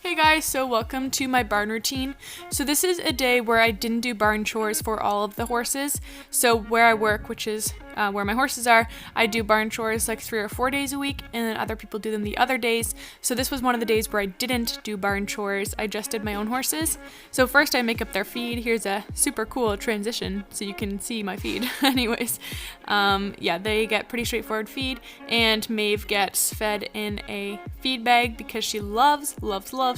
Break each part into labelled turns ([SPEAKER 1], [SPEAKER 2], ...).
[SPEAKER 1] Hey guys, so welcome to my barn routine. So this is a day where I didn't do barn chores for all of the horses. So where I work, which is where my horses are, I do barn chores like 3 or 4 days a week, and then other people do them the other days. So this was one of the days where I didn't do barn chores. I just did my own horses. So first I make up their feed. Here's a super cool transition so you can see my feed. Anyways, yeah, they get pretty straightforward feed, and Maeve gets fed in a feed bag because she loves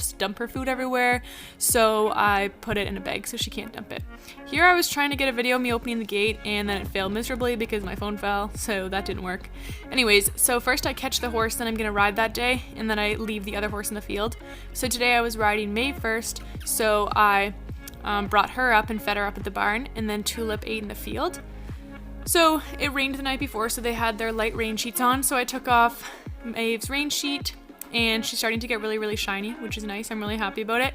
[SPEAKER 1] to dump her food everywhere. So I put it in a bag so she can't dump it. Here I was trying to get a video of me opening the gate, and then it failed miserably because my phone fell, so that didn't work. Anyways, so first I catch the horse that I'm gonna ride that day, and then I leave the other horse in the field. So today I was riding Maeve first, so I brought her up and fed her up at the barn, and then Tulip ate in the field. So it rained the night before, so they had their light rain sheets on, so I took off Maeve's rain sheet, and she's starting to get really shiny, which is nice. I'm really happy about it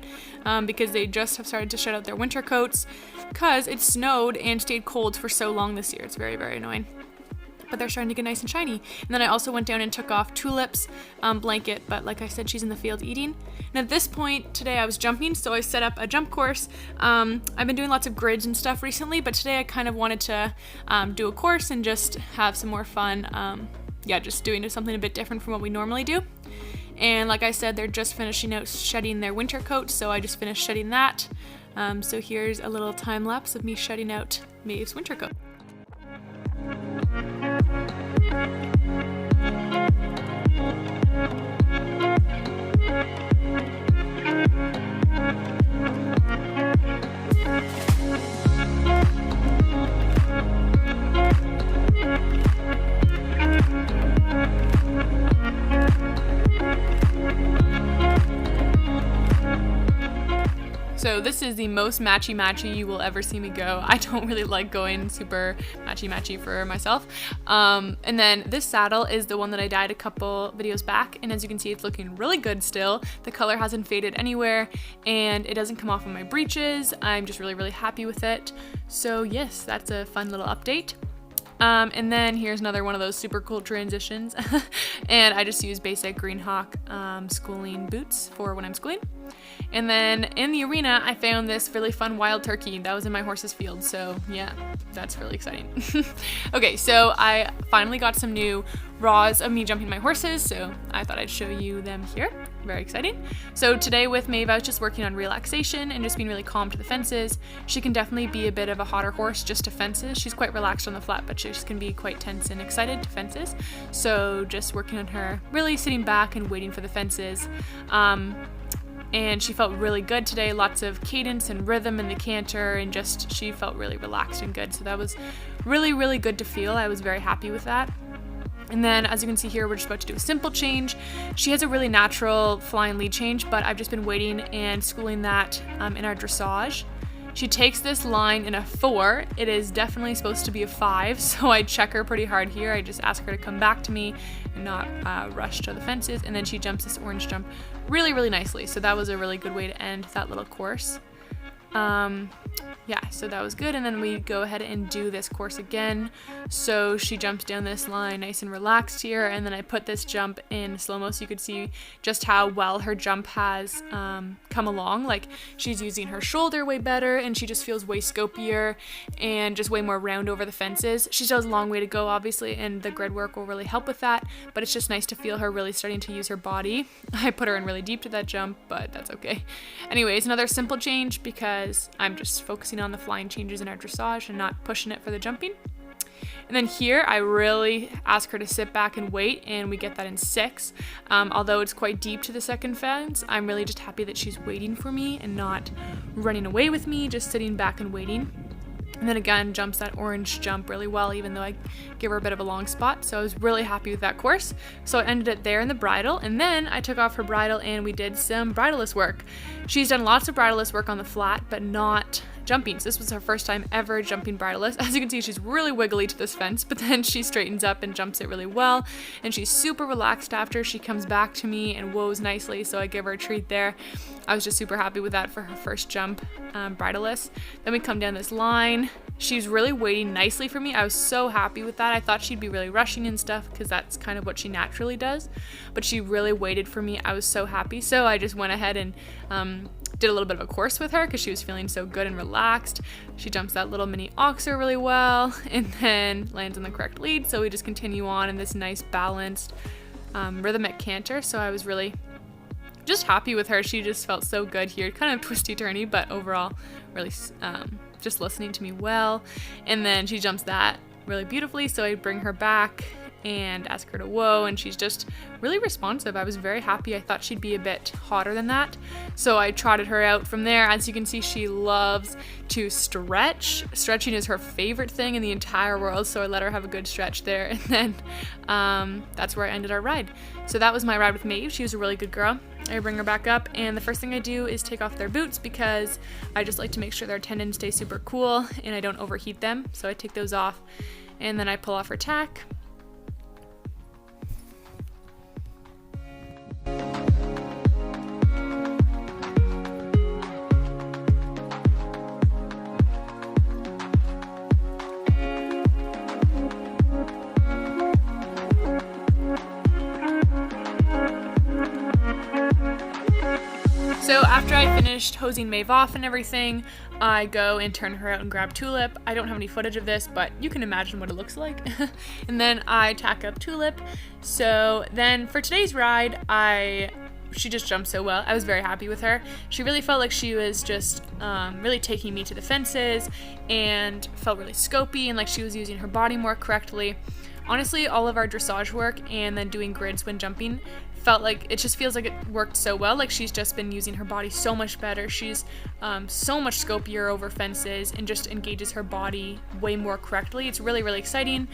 [SPEAKER 1] because they just have started to shed out their winter coats because it snowed and stayed cold for so long this year. It's very annoying. But they're starting to get nice and shiny. And then I also went down and took off Tulip's blanket, but like I said, she's in the field eating. And at this point today I was jumping, so I set up a jump course. I've been doing lots of grids and stuff recently, but today I kind of wanted to do a course and just have some more fun. Yeah, just doing something a bit different from what we normally do. And like I said, they're just finishing out shedding their winter coats, so I just finished shedding that. So here's a little time lapse of me shedding out Maeve's winter coat. So this is the most matchy you will ever see me go. I don't really like going super matchy for myself. And then this saddle is the one that I dyed a couple videos back, and as you can see, it's looking really good still. The color hasn't faded anywhere, and it doesn't come off of my breeches. I'm just really happy with it. So yes, that's a fun little update. And then here's another one of those super cool transitions. And I just use basic Greenhawk schooling boots for when I'm schooling. And then in the arena, I found this really fun wild turkey that was in my horse's field. So yeah, that's really exciting. Okay, so I finally got some new raws of me jumping my horses, so I thought I'd show you them here. Very exciting. So today with Maeve, I was just working on relaxation and just being really calm to the fences. She can definitely be a bit of a hotter horse just to fences. She's quite relaxed on the flat, but she can be quite tense and excited to fences. So just working on her, really sitting back and waiting for the fences. And she felt really good today, lots of cadence and rhythm in the canter, and just she felt really relaxed and good. So that was really good to feel. I was very happy with that. And then as you can see here, we're just about to do a simple change. She has a really natural flying lead change, but I've just been waiting and schooling that in our dressage. She takes this line in a 4. It is definitely supposed to be a 5, so I check her pretty hard here. I just ask her to come back to me and not rush to the fences, and then she jumps this orange jump really nicely. So that was a really good way to end that little course. Yeah, so that was good, and then we go ahead and do this course again. So she jumps down this line nice and relaxed here, and then I put this jump in slow-mo so you could see just how well her jump has come along. Like, she's using her shoulder way better, and she just feels way scopier and just way more round over the fences. She still has a long way to go, obviously, and the grid work will really help with that, but it's just nice to feel her really starting to use her body. I put her in really deep to that jump, but that's okay. Anyways, another simple change because I'm just focusing on the flying changes in our dressage and not pushing it for the jumping. And then here I really ask her to sit back and wait, and we get that in 6. Although it's quite deep to the second fence, I'm really just happy that she's waiting for me and not running away with me, just sitting back and waiting. And then again, jumps that orange jump really well, even though I give her a bit of a long spot. So I was really happy with that course. So I ended it there in the bridle, and then I took off her bridle and we did some bridleless work. She's done lots of bridleless work on the flat, but not jumping. So this was her first time ever jumping bridleless. As you can see, she's really wiggly to this fence, but then she straightens up and jumps it really well. And she's super relaxed after. She comes back to me and whoas nicely, so I give her a treat there. I was just super happy with that for her first jump bridleless. Then we come down this line, She's really waiting nicely for me. I was so happy with that. I thought she'd be really rushing and stuff because that's kind of what she naturally does. But she really waited for me. I was so happy. So I just went ahead and did a little bit of a course with her because she was feeling so good and relaxed. She jumps that little mini oxer really well and then lands on the correct lead. So we just continue on in this nice balanced rhythmic canter. So I was really just happy with her. She just felt so good here. Kind of twisty-turny, but overall really just listening to me well. And then she jumps that really beautifully, so I bring her back and ask her to whoa, and she's just really responsive. I was very happy. I thought she'd be a bit hotter than that, so I trotted her out from there. As you can see, she loves to stretch. Stretching is her favorite thing in the entire world, so I let her have a good stretch there, and then that's where I ended our ride. So that was my ride with Maeve. She was a really good girl. I bring her back up, and the first thing I do is take off their boots because I just like to make sure their tendons stay super cool and I don't overheat them. So I take those off, and then I pull off her tack. So after I finished hosing Maeve off and everything, I go and turn her out and grab Tulip. I don't have any footage of this, but you can imagine what it looks like. And then I tack up Tulip. So then for today's ride, she just jumped so well. I was very happy with her. She really felt like she was just really taking me to the fences and felt really scopy and like she was using her body more correctly. Honestly, all of our dressage work and then doing grids when jumping felt like it just feels like it worked so well. Like she's just been using her body so much better. She's so much scopier over fences and just engages her body way more correctly. It's really, really exciting.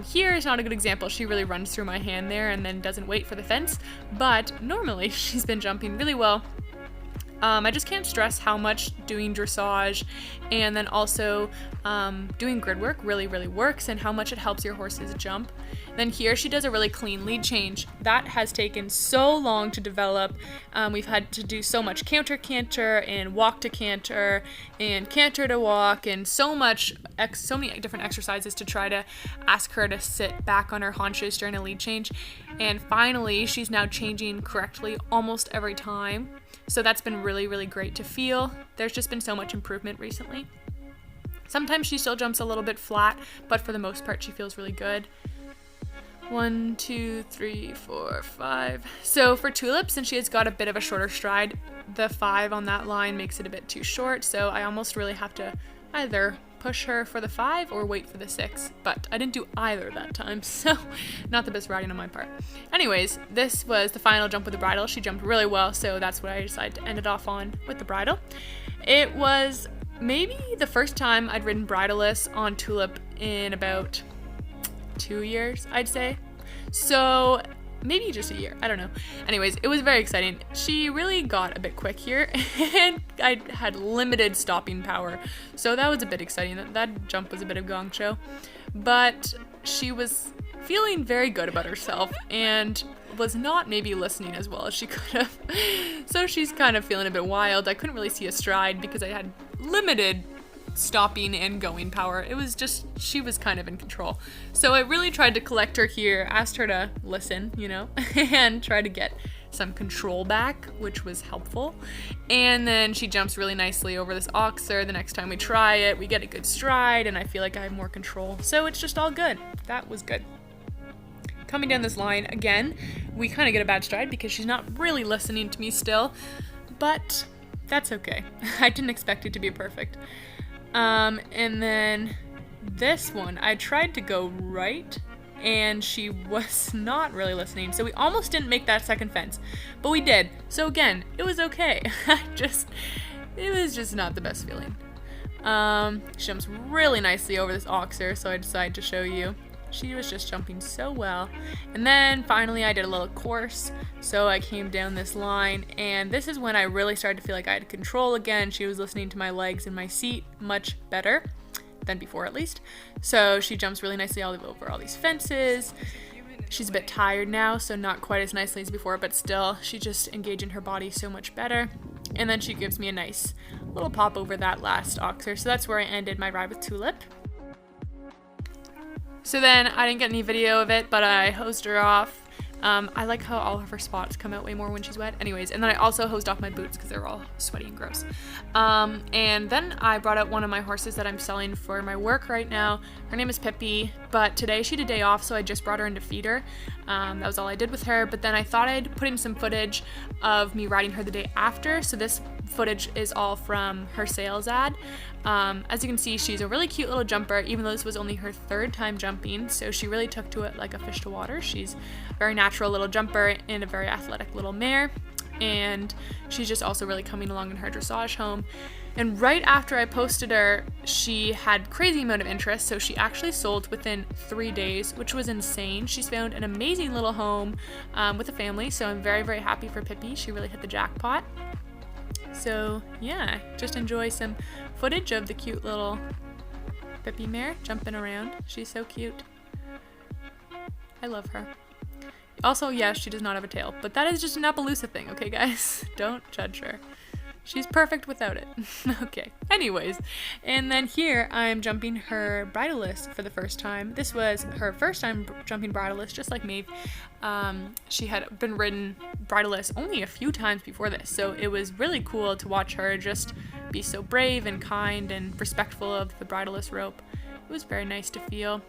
[SPEAKER 1] Here is not a good example. She really runs through my hand there and then doesn't wait for the fence, but normally she's been jumping really well. I just can't stress how much doing dressage and then also doing grid work really, really works and how much it helps your horses jump. Then here she does a really clean lead change. That has taken so long to develop. We've had to do so much canter and walk to canter and canter to walk and so many different exercises to try to ask her to sit back on her haunches during a lead change. And finally, she's now changing correctly almost every time. So that's been really, really great to feel. There's just been so much improvement recently. Sometimes she still jumps a little bit flat, but for the most part, she feels really good. 1, 2, 3, 4, 5. So for Tulip, since she has got a bit of a shorter stride, the 5 on that line makes it a bit too short. So I almost really have to either push her for the 5 or wait for the 6, but I didn't do either that time, so not the best riding on my part. Anyways, this was the final jump with the bridle. She jumped really well, so that's what I decided to end it off on with the bridle. It was maybe the first time I'd ridden bridleless on Tulip in about 2 years, I'd say. So maybe just a year, I don't know. Anyways, it was very exciting. She really got a bit quick here and I had limited stopping power, so that was a bit exciting. That jump was a bit of gong show, but she was feeling very good about herself and was not maybe listening as well as she could have. So she's kind of feeling a bit wild. I couldn't really see a stride because I had limited stopping and going power. It was just, she was kind of in control. So I really tried to collect her here, asked her to listen, and try to get some control back, which was helpful. And then she jumps really nicely over this oxer. The next time we try it, we get a good stride and I feel like I have more control. So it's just all good. That was good. Coming down this line again, we kind of get a bad stride because she's not really listening to me still, but that's okay. I didn't expect it to be perfect. And then this one, I tried to go right and she was not really listening. So we almost didn't make that second fence, but we did. So again, it was okay. It was just not the best feeling. She jumps really nicely over this oxer, so I decided to show you. She was just jumping so well. And then finally I did a little course. So I came down this line and this is when I really started to feel like I had control again. She was listening to my legs and my seat much better than before, at least. So she jumps really nicely all over all these fences. She's a bit tired now, so not quite as nicely as before, but still she's just engaging her body so much better. and then she gives me a nice little pop over that last oxer. So that's where I ended my ride with Tulip. So then I didn't get any video of it, but I hosed her off. I like how all of her spots come out way more when she's wet. Anyways, and then I also hosed off my boots because they're all sweaty and gross. And then I brought out one of my horses that I'm selling for my work right now. Her name is Pippi, but today she had a day off, so I just brought her in to feed her. That was all I did with her, but then I thought I'd put in some footage of me riding her the day after. So this footage is all from her sales ad. As you can see, she's a really cute little jumper, even though this was only her 3rd time jumping, so she really took to it like a fish to water. She's a very natural little jumper and a very athletic little mare, and she's just also really coming along in her dressage home. And right after I posted her, she had crazy amount of interest, so she actually sold within 3 days, which was insane. She's found an amazing little home with a family, so I'm very, very happy for Pippi. She really hit the jackpot. So yeah, just enjoy some footage of the cute little Pippi mare jumping around. She's so cute. I love her. Also, yes, she does not have a tail, but that is just an Appaloosa thing, okay guys? Don't judge her. She's perfect without it. Okay, anyways, and then here I'm jumping her bridleless for the first time. This was her first time jumping bridleless, just like Maeve. She had been ridden bridleless only a few times before this, so it was really cool to watch her just be so brave and kind and respectful of the bridleless rope. It was very nice to feel.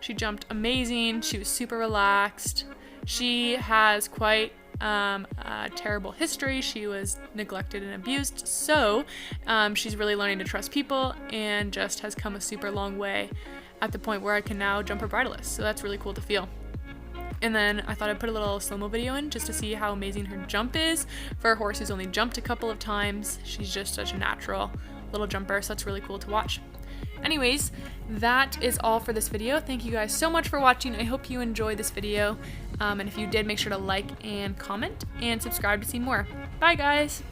[SPEAKER 1] She jumped amazing. She was super relaxed. She has quite a terrible history. She was neglected and abused, so she's really learning to trust people and just has come a super long way at the point where I can now jump her bridleless, so that's really cool to feel. And then I thought I'd put a little slow-mo video in just to see how amazing her jump is for a horse who's only jumped a couple of times. She's just such a natural little jumper, so that's really cool to watch. Anyways, that is all for this video. Thank you guys so much for watching. I hope you enjoyed this video. And if you did, make sure to like and comment and subscribe to see more. Bye guys!